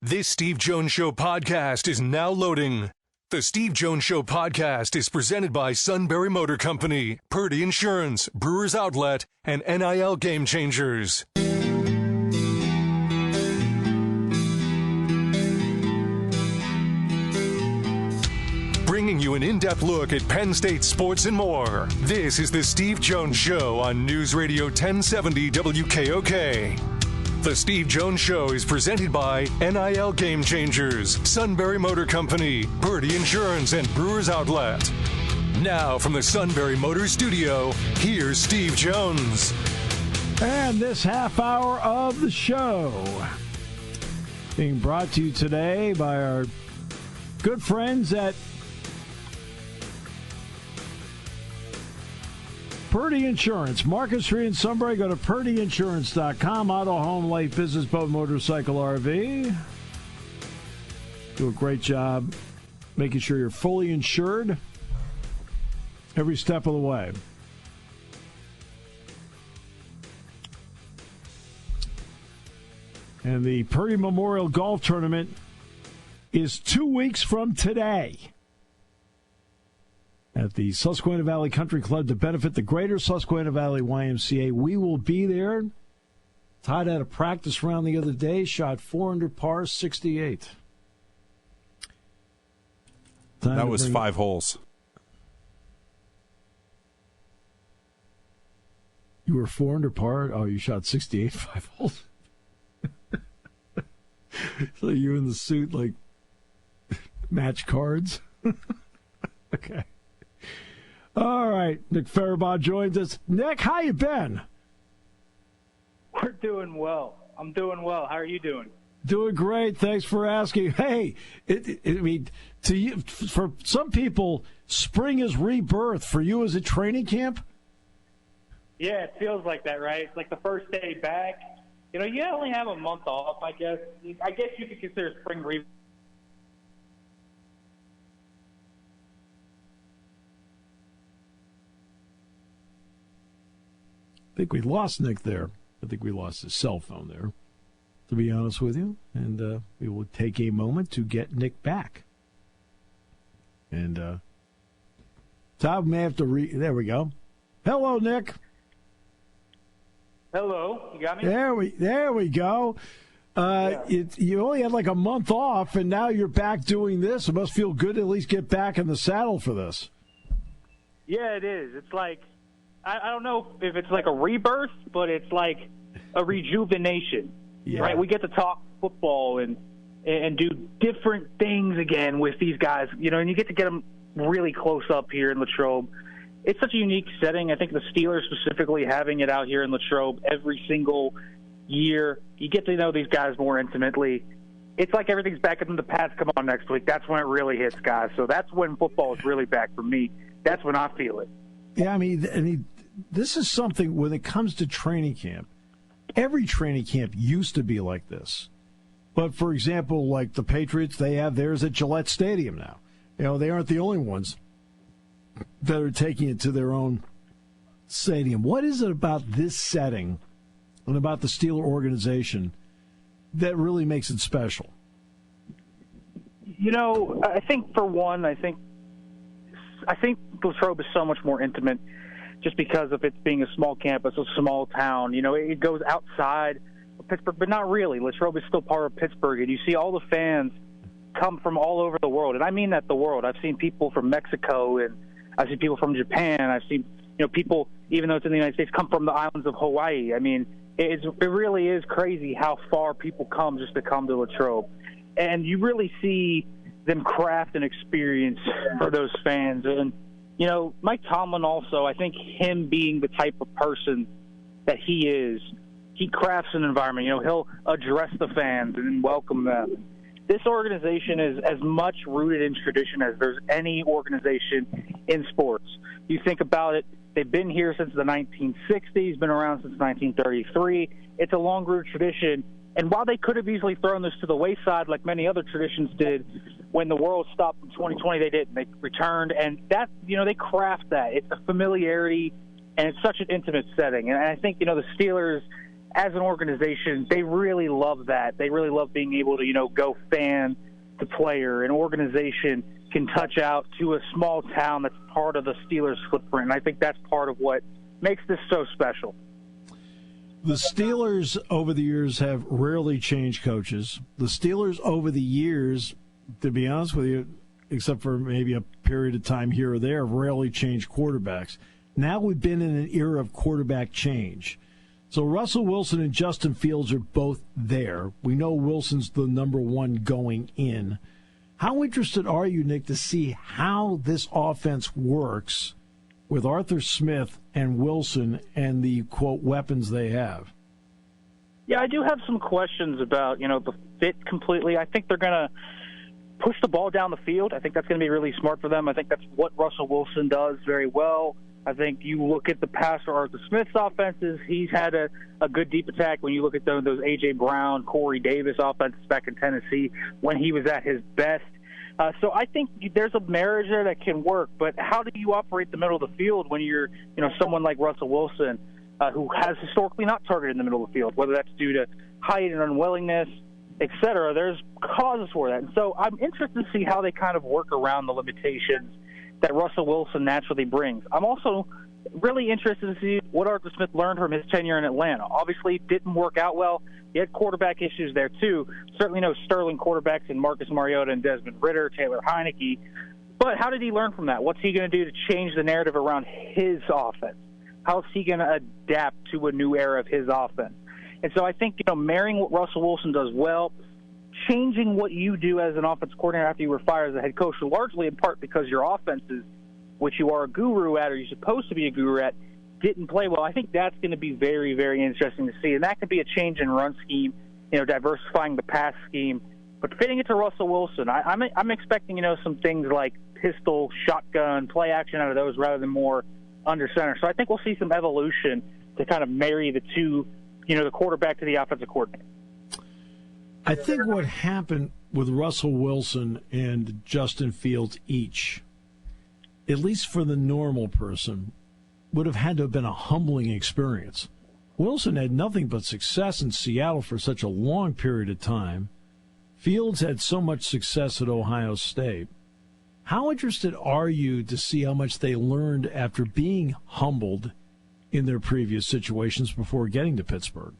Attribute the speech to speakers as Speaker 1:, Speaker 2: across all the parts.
Speaker 1: This Steve Jones Show podcast is now loading. The Steve Jones Show podcast is presented by Sunbury Motor Company, Purdy Insurance, Brewers Outlet, and NIL Game Changers. Bringing you an in-depth look at Penn State sports and more. This is the Steve Jones Show on News Radio 1070 WKOK. The Steve Jones Show is presented by NIL Game Changers, Sunbury Motor Company, Purdy Insurance, and Brewers Outlet. Now from the Sunbury Motor Studio, here's Steve Jones.
Speaker 2: And this half hour of the show being brought to you today by our good friends at Purdy Insurance, Market Street in Sunbury. Go to purdyinsurance.com. Auto, home, life, business, boat, motorcycle, RV. Do a great job making sure you're fully insured every step of the way. And the Purdy Memorial Golf Tournament is 2 weeks from today at the Susquehanna Valley Country Club to benefit the Greater Susquehanna Valley YMCA. We will be there. Todd had a practice round the other day, shot 4 under par, 68.
Speaker 3: That was 5 holes.
Speaker 2: You were 4 under par? Oh, you shot 68, 5 holes. So you in the suit, like, match cards? Okay. All right, Nick Farabaugh joins us. Nick, how you been?
Speaker 4: We're doing well. I'm doing well. How are you doing?
Speaker 2: Doing great. Thanks for asking. Hey, to you, for some people, spring is rebirth. For you, is it training camp?
Speaker 4: Yeah, it feels like that, right? It's like the first day back. You know, you only have a month off, I guess. I guess you could consider spring rebirth.
Speaker 2: I think we lost Nick there. I think we lost his cell phone there, to be honest with you. And we will take a moment to get Nick back. And Todd may have to there we go. Hello, Nick.
Speaker 4: Hello. You got me?
Speaker 2: There we go.
Speaker 4: Yeah.
Speaker 2: You only had like a month off, and now you're back doing this. It must feel good to at least get back in the saddle for this.
Speaker 4: Yeah, it is. It's like, I don't know if it's like a rebirth, but it's like a rejuvenation, right? We get to talk football and do different things again with these guys, you know, and you get them really close up here in Latrobe. It's such a unique setting. I think the Steelers specifically having it out here in Latrobe every single year, you get to know these guys more intimately. It's like everything's back and the Pats come on next week. That's when it really hits, guys. So that's when football is really back for me. That's when I feel it.
Speaker 2: Yeah, I mean, this is something when it comes to training camp. Every training camp used to be like this. But, for example, like the Patriots, they have theirs at Gillette Stadium now. You know, they aren't the only ones that are taking it to their own stadium. What is it about this setting and about the Steeler organization that really makes it special?
Speaker 4: You know, I think for one, I think Latrobe is so much more intimate just because of it being a small campus, a small town. You know, it goes outside of Pittsburgh, but not really. Latrobe is still part of Pittsburgh, and you see all the fans come from all over the world, and I mean that the world. I've seen people from Mexico, and I've seen people from Japan. I've seen, you know, people, even though it's in the United States, come from the islands of Hawaii. I mean, it really is crazy how far people come just to come to Latrobe. And you really see them craft an experience for those fans. And, you know, Mike Tomlin also, I think him being the type of person that he is, he crafts an environment. You know, he'll address the fans and welcome them. This organization is as much rooted in tradition as there's any organization in sports. You think about it, they've been here since the 1960s, been around since 1933. It's a long-rooted tradition. And while they could have easily thrown this to the wayside like many other traditions did, when the world stopped in 2020, they didn't. They returned, and that, you know, they craft that. It's a familiarity, and it's such an intimate setting. And I think, you know, the Steelers, as an organization, they really love that. They really love being able to, go fan to player. An organization can touch out to a small town that's part of the Steelers' footprint, and I think that's part of what makes this so special.
Speaker 2: The Steelers over the years have rarely changed coaches. The Steelers over the years, to be honest with you, except for maybe a period of time here or there, have rarely changed quarterbacks. Now we've been in an era of quarterback change. So Russell Wilson and Justin Fields are both there. We know Wilson's the number one going in. How interested are you, Nick, to see how this offense works with Arthur Smith and Wilson and the, quote, weapons they have?
Speaker 4: Yeah, I do have some questions about, the fit completely. I think they're going to push the ball down the field. I think that's going to be really smart for them. I think that's what Russell Wilson does very well. I think you look at the past for Arthur Smith's offenses, he's had a good deep attack. When you look at those A.J. Brown, Corey Davis offenses back in Tennessee when he was at his best. So I think there's a marriage there that can work, but how do you operate the middle of the field when you're, someone like Russell Wilson, who has historically not targeted in the middle of the field, whether that's due to height and unwillingness, et cetera. There's causes for that. And so I'm interested to see how they kind of work around the limitations that Russell Wilson naturally brings. I'm also really interested to see what Arthur Smith learned from his tenure in Atlanta. Obviously, it didn't work out well. He had quarterback issues there, too. Certainly no sterling quarterbacks in Marcus Mariota and Desmond Ridder, Taylor Heineke. But how did he learn from that? What's he going to do to change the narrative around his offense? How is he going to adapt to a new era of his offense? And so I think, marrying what Russell Wilson does well, changing what you do as an offense coordinator after you were fired as a head coach, largely in part because your offenses, which you are a guru at or you're supposed to be a guru at, didn't play well. I think that's going to be very, very interesting to see. And that could be a change in run scheme, diversifying the pass scheme. But fitting it to Russell Wilson, I'm expecting, some things like pistol, shotgun, play action out of those rather than more under center. So I think we'll see some evolution to kind of marry the two, the quarterback to the offensive coordinator.
Speaker 2: I think what happened with Russell Wilson and Justin Fields each, at least for the normal person, would have had to have been a humbling experience. Wilson had nothing but success in Seattle for such a long period of time. Fields had so much success at Ohio State. How interested are you to see how much they learned after being humbled in their previous situations before getting to Pittsburgh?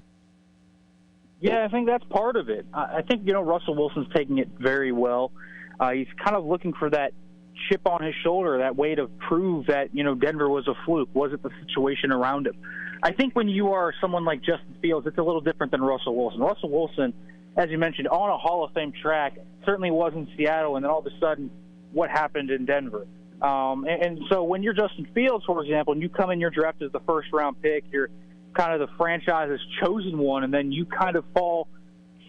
Speaker 4: Yeah, I think that's part of it. I think, Russell Wilson's taking it very well. He's kind of looking for that chip on his shoulder, that way to prove that, Denver was a fluke. Was it the situation around him? I think when you are someone like Justin Fields, it's a little different than Russell Wilson. Russell Wilson, as you mentioned, on a Hall of Fame track, certainly was in Seattle, and then all of a sudden, what happened in Denver? And so when you're Justin Fields, for example, and you come in your draft as the first-round pick, you're kind of the franchise's chosen one, and then you kind of fall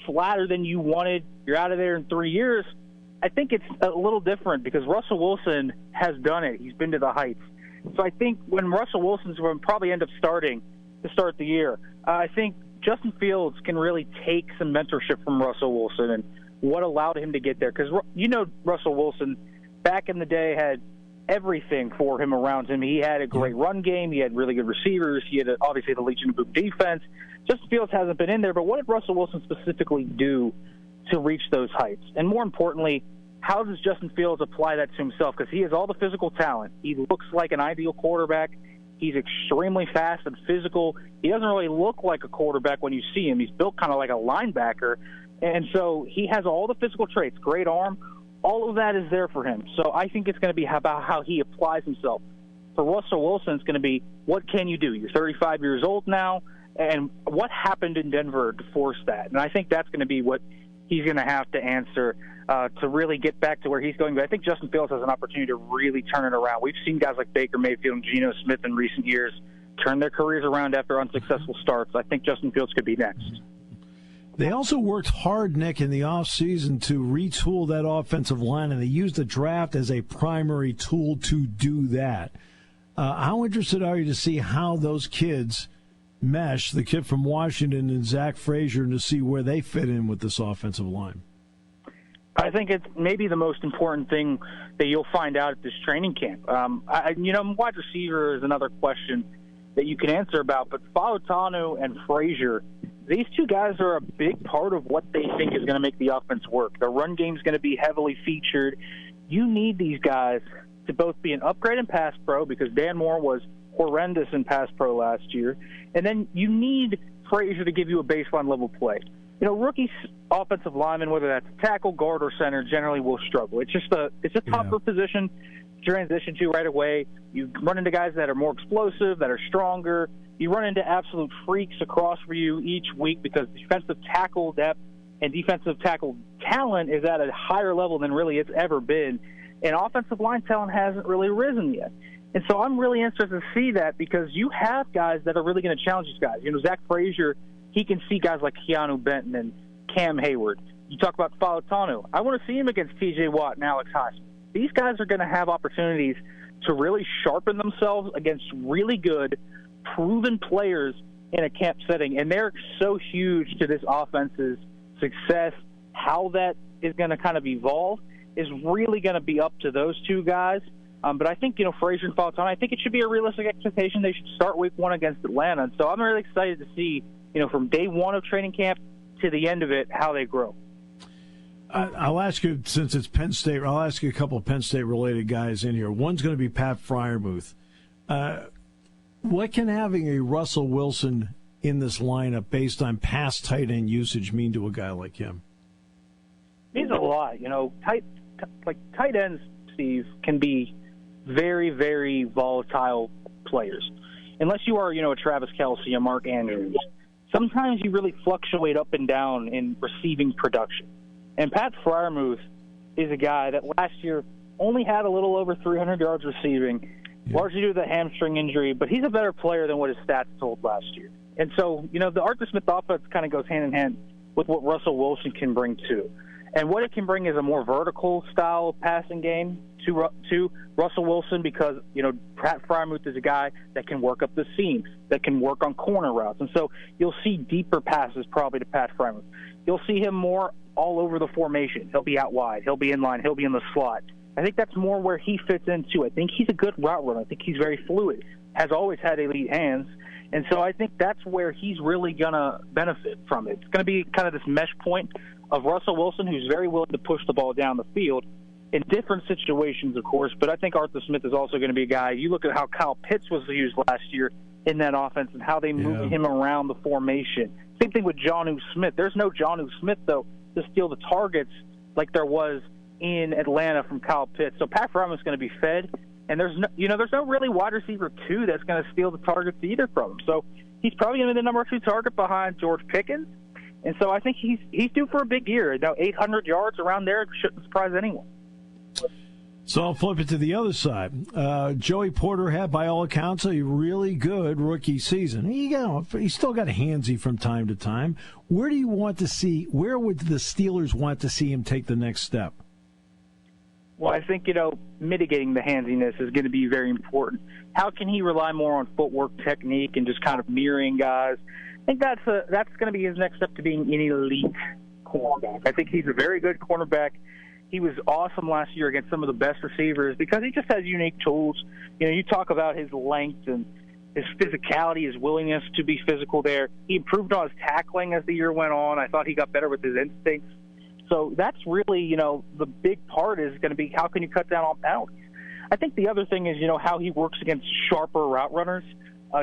Speaker 4: flatter than you wanted, you're out of there in 3 years, I think it's a little different because Russell Wilson has done it. He's been to the heights. So I think when Russell Wilson's going to probably end up starting to start the year, I think Justin Fields can really take some mentorship from Russell Wilson and what allowed him to get there. Because, Russell Wilson back in the day had everything for him around him. He had a great run game. He had really good receivers. He had, obviously, the Legion of Boom defense. Justin Fields hasn't been in there, but what did Russell Wilson specifically do to reach those heights? And more importantly, how does Justin Fields apply that to himself? Because he has all the physical talent. He looks like an ideal quarterback. He's extremely fast and physical. He doesn't really look like a quarterback when you see him. He's built kind of like a linebacker. And so he has all the physical traits, great arm. All of that is there for him. So I think it's going to be about how he applies himself. For Russell Wilson, it's going to be, what can you do? You're 35 years old now, and what happened in Denver to force that? And I think that's going to be what he's going to have to answer to really get back to where he's going. But I think Justin Fields has an opportunity to really turn it around. We've seen guys like Baker Mayfield and Geno Smith in recent years turn their careers around after unsuccessful starts. I think Justin Fields could be next.
Speaker 2: They also worked hard, Nick, in the offseason to retool that offensive line, and they used the draft as a primary tool to do that. How interested are you to see how those kids mesh, the kid from Washington and Zach Frazier, and to see where they fit in with this offensive line?
Speaker 4: I think it's maybe the most important thing that you'll find out at this training camp. Wide receiver is another question. that you can answer about, but Fautanu and Frazier, these two guys are a big part of what they think is going to make the offense work. The run game is going to be heavily featured. You need these guys to both be an upgrade in pass pro, because Dan Moore was horrendous in pass pro last year, and then you need Frazier to give you a baseline level play. You know, rookie offensive linemen, whether that's tackle, guard, or center, generally will struggle. It's a tougher position to transition to right away. You run into guys that are more explosive, that are stronger. You run into absolute freaks across for you each week, because defensive tackle depth and defensive tackle talent is at a higher level than really it's ever been. And offensive line talent hasn't really risen yet. And so I'm really interested to see that, because you have guys that are really going to challenge these guys. You know, Zach Frazier, he can see guys like Keanu Benton and Cam Hayward. You talk about Fautanu. I want to see him against T.J. Watt and Alex Heisman. These guys are going to have opportunities to really sharpen themselves against really good, proven players in a camp setting. And they're so huge to this offense's success. How that is going to kind of evolve is really going to be up to those two guys. But I think, you know, Frazier and Fautanu, I think it should be a realistic expectation. They should start week one against Atlanta. And so I'm really excited to see, you know, from day one of training camp to the end of it, how they grow.
Speaker 2: I'll ask you, since it's Penn State, I'll ask you a couple of Penn State-related guys in here. One's going to be Pat Freiermuth. What can having a Russell Wilson in this lineup based on past tight end usage mean to a guy like him?
Speaker 4: It means a lot. You know, tight ends, Steve, can be very, very volatile players. Unless you are, you know, a Travis Kelce, a Mark Andrews. Sometimes you really fluctuate up and down in receiving production. And Pat Freiermuth is a guy that last year only had a little over 300 yards receiving, largely due to the hamstring injury, but he's a better player than what his stats told last year. And so, you know, the Arthur Smith offense kind of goes hand in hand with what Russell Wilson can bring too. And what it can bring is a more vertical style passing game to Russell Wilson, because, you know, Pat Freiermuth is a guy that can work up the seam, that can work on corner routes. And so you'll see deeper passes probably to Pat Freiermuth. You'll see him more all over the formation. He'll be out wide. He'll be in line. He'll be in the slot. I think that's more where he fits into. I think he's a good route runner. I think he's very fluid, has always had elite hands. And so I think that's where he's really going to benefit from it. It's going to be kind of this mesh point of Russell Wilson, who's very willing to push the ball down the field in different situations, of course. But I think Arthur Smith is also going to be a guy. You look at how Kyle Pitts was used last year in that offense and how they moved him around the formation. Same thing with Jonnu Smith. There's no Jonnu Smith, though, to steal the targets like there was in Atlanta from Kyle Pitts. So Pat Freiermuth is going to be fed, and there's no really wide receiver two that's going to steal the targets either from him. So he's probably going to be the number 2 target behind George Pickens. And so I think he's due for a big year. Now, 800 yards around there shouldn't surprise anyone.
Speaker 2: So I'll flip it to the other side. Joey Porter had, by all accounts, a really good rookie season. He's still got a handsy from time to time. Where would the Steelers want to see him take the next step?
Speaker 4: Well, I think, mitigating the handsiness is going to be very important. How can he rely more on footwork, technique, and just kind of mirroring guys? I think that's going to be his next step to being an elite cornerback. I think he's a very good cornerback. He was awesome last year against some of the best receivers because he just has unique tools. You talk about his length and his physicality, his willingness to be physical there. He improved on his tackling as the year went on. I thought he got better with his instincts. So that's really, the big part is going to be how can you cut down on penalties. I think the other thing is, how he works against sharper route runners.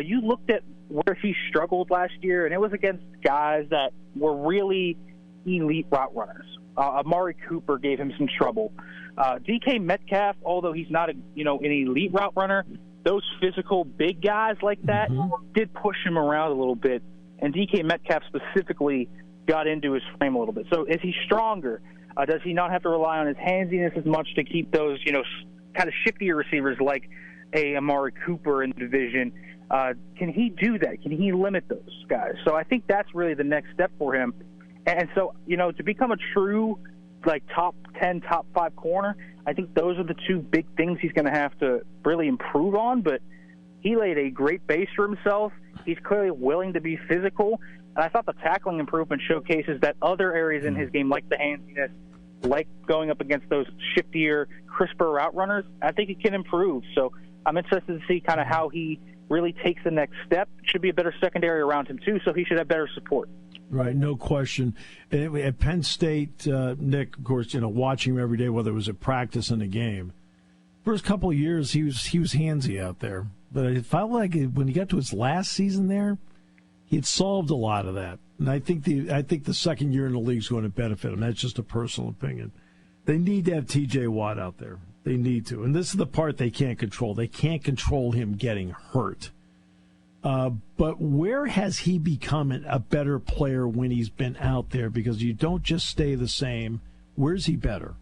Speaker 4: You looked at where he struggled last year, and it was against guys that were really elite route runners. Amari Cooper gave him some trouble. DK Metcalf, although he's not an elite route runner, those physical big guys like that did push him around a little bit, and DK Metcalf specifically got into his frame a little bit. So is he stronger? Does he not have to rely on his handsiness as much to keep those, kind of shiftier receivers like a Amari Cooper in the division? Can he do that? Can he limit those guys? So I think that's really the next step for him. And so, to become a true, top 10, top 5 corner, I think those are the two big things he's going to have to really improve on. But he laid a great base for himself. He's clearly willing to be physical. And I thought the tackling improvement showcases that other areas in his game, like the handsiness, like going up against those shiftier, crisper route runners, I think he can improve. So I'm interested to see kind of how he really takes the next step, should be a better secondary around him too, so he should have better support.
Speaker 2: Right, no question. And at Penn State, Nick, of course, watching him every day, whether it was at practice and a game. First couple of years, he was handsy out there, but it felt like when he got to his last season there, he had solved a lot of that. And I think the second year in the league is going to benefit him. That's just a personal opinion. They need to have T.J. Watt out there. They need to, and this is the part they can't control. They can't control him getting hurt. But where has he become a better player when he's been out there? Because you don't just stay the same. Where's he better?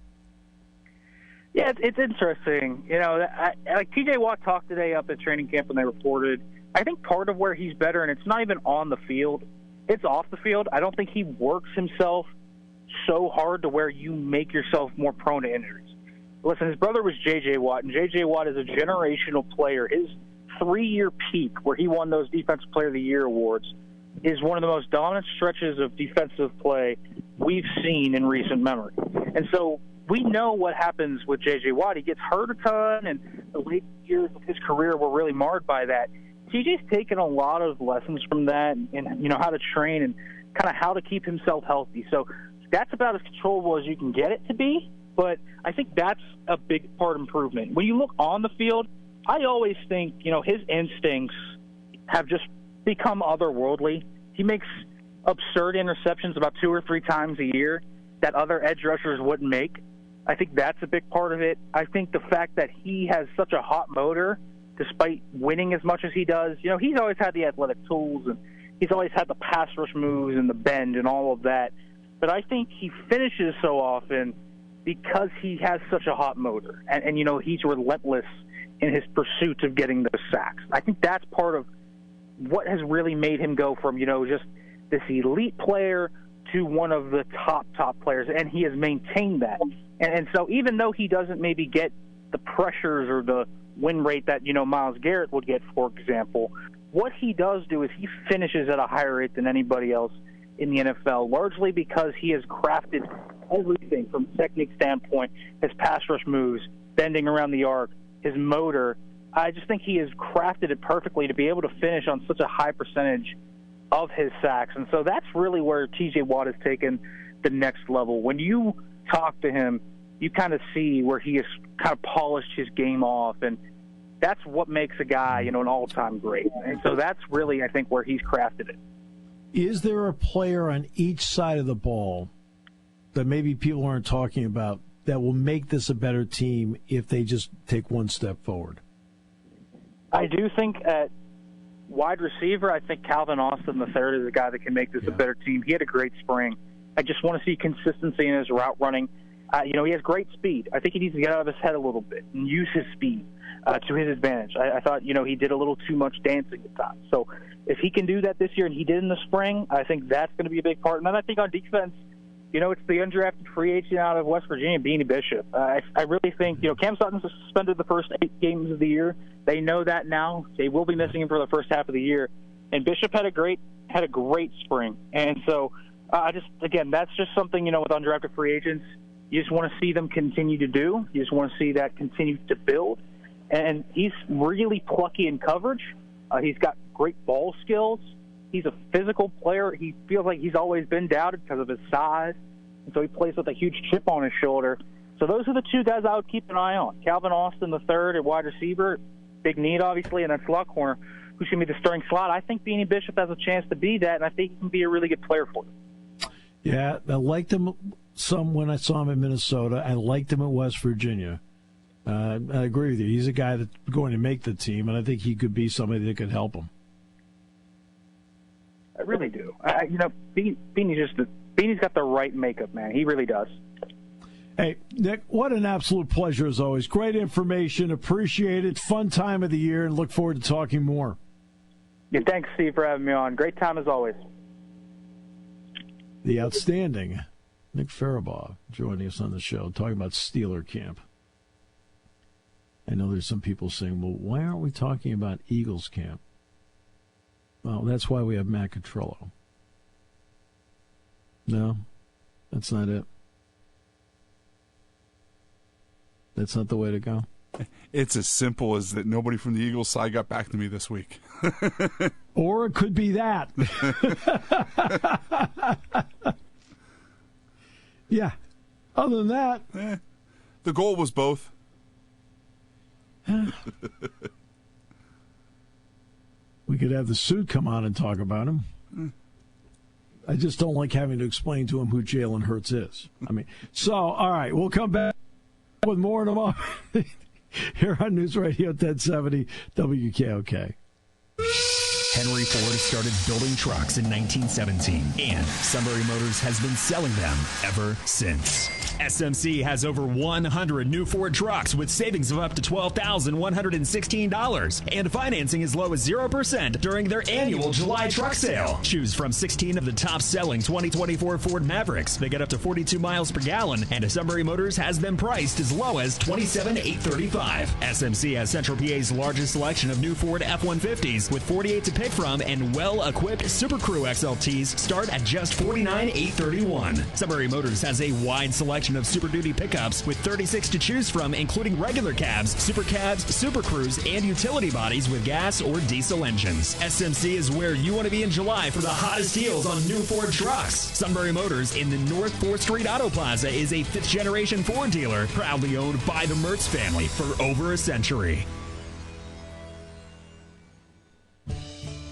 Speaker 4: Yeah, it's interesting. Like T.J. Watt talked today up at training camp when they reported. I think part of where he's better, and it's not even on the field, it's off the field. I don't think he works himself so hard to where you make yourself more prone to injuries. Listen, his brother was J.J. Watt, and J.J. Watt is a generational player. His 3-year peak where he won those Defensive Player of the Year awards is one of the most dominant stretches of defensive play we've seen in recent memory. And so we know what happens with J.J. Watt. He gets hurt a ton, and the late years of his career were really marred by that. TJ's taken a lot of lessons from that and how to train and kind of how to keep himself healthy. So that's about as controllable as you can get it to be, but I think that's a big part of improvement. When you look on the field, I always think, his instincts have just become otherworldly. He makes absurd interceptions about 2 or 3 times a year that other edge rushers wouldn't make. I think that's a big part of it. I think the fact that he has such a hot motor, despite winning as much as he does, he's always had the athletic tools, and he's always had the pass rush moves and the bend and all of that. But I think he finishes so often because he has such a hot motor. And he's relentless in his pursuit of getting those sacks. I think that's part of what has really made him go from, just this elite player to one of the top players, and he has maintained that. And so even though he doesn't maybe get the pressures or the win rate that, Myles Garrett would get, for example, what he does do is he finishes at a higher rate than anybody else in the NFL, largely because he has crafted everything from technique standpoint, his pass rush moves, bending around the arc, his motor. I just think he has crafted it perfectly to be able to finish on such a high percentage of his sacks. And so that's really where T.J. Watt has taken the next level. When you talk to him, you kind of see where he has kind of polished his game off, and that's what makes a guy, an all-time great. And so that's really, I think, where he's crafted it.
Speaker 2: Is there a player on each side of the ball that maybe people aren't talking about that will make this a better team if they just take one step forward?
Speaker 4: I do think at wide receiver, I think Calvin Austin III is a guy that can make this a better team. He had a great spring. I just want to see consistency in his route running. He has great speed. I think he needs to get out of his head a little bit and use his speed to his advantage. I thought, he did a little too much dancing at times. So if he can do that this year, and he did in the spring, I think that's going to be a big part. And then I think on defense, it's the undrafted free agent out of West Virginia, Beanie Bishop. I really think, Cam Sutton's suspended the first 8 games of the year. They know that now. They will be missing him for the first half of the year. And Bishop had a great spring. And so that's just something, with undrafted free agents, you just want to see them continue to do. You just want to see that continue to build. And he's really plucky in coverage. He's got great ball skills. He's a physical player. He feels like he's always been doubted because of his size. And so he plays with a huge chip on his shoulder. So those are the 2 guys I would keep an eye on. Calvin Austin III at wide receiver, big need, obviously, and then slot corner, who's going to be the starting slot. I think Beanie Bishop has a chance to be that, and I think he can be a really good player for them.
Speaker 2: Yeah, I liked him some when I saw him in Minnesota. I liked him at West Virginia. I agree with you. He's a guy that's going to make the team, and I think he could be somebody that could help him.
Speaker 4: I really do. Beanie's got the right makeup, man. He really does.
Speaker 2: Hey, Nick, what an absolute pleasure as always. Great information. Appreciate it. Fun time of the year, and look forward to talking more.
Speaker 4: Yeah, thanks, Steve, for having me on. Great time as always.
Speaker 2: The outstanding Nick Farabaugh joining us on the show, talking about Steeler camp. I know there's some people saying, well, why aren't we talking about Eagles camp? Well, that's why we have Matt Catrello. No, that's not it. That's not the way to go.
Speaker 3: It's as simple as that nobody from the Eagles side got back to me this week.
Speaker 2: Or it could be that. Yeah. Other than that.
Speaker 3: The goal was both.
Speaker 2: We could have the suit come on and talk about him. I just don't like having to explain to him who Jalen Hurts is. So, all right, we'll come back with more in a moment here on News Radio 1070 WKOK.
Speaker 5: Henry Ford started building trucks in 1917, and Sunbury Motors has been selling them ever since. SMC has over 100 new Ford trucks with savings of up to $12,116 and financing as low as 0% during their annual July truck sale. Choose from 16 of the top-selling 2024 Ford Mavericks. They get up to 42 miles per gallon, and Sunbury Motors has them priced as low as $27,835. SMC has Central PA's largest selection of new Ford F-150s with 48 to pick from, and well-equipped Super Crew XLTs start at just $49,831. Sunbury Motors has a wide selection of Super Duty pickups with 36 to choose from, including regular cabs, super cabs, Super Crews, and utility bodies with gas or diesel engines. SMC is where you want to be in July for the hottest deals on new Ford trucks. Sunbury Motors in the North 4th Street Auto Plaza is a fifth-generation Ford dealer, proudly owned by the Mertz family for over a century.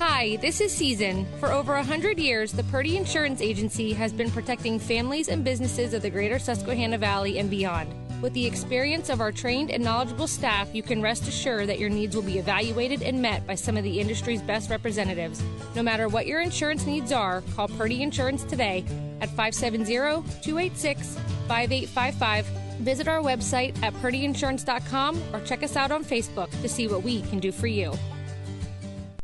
Speaker 6: Hi, this is Season. For over 100 years, the Purdy Insurance Agency has been protecting families and businesses of the greater Susquehanna Valley and beyond. With the experience of our trained and knowledgeable staff, you can rest assured that your needs will be evaluated and met by some of the industry's best representatives. No matter what your insurance needs are, call Purdy Insurance today at 570-286-5855. Visit our website at purdyinsurance.com or check us out on Facebook to see what we can do for you.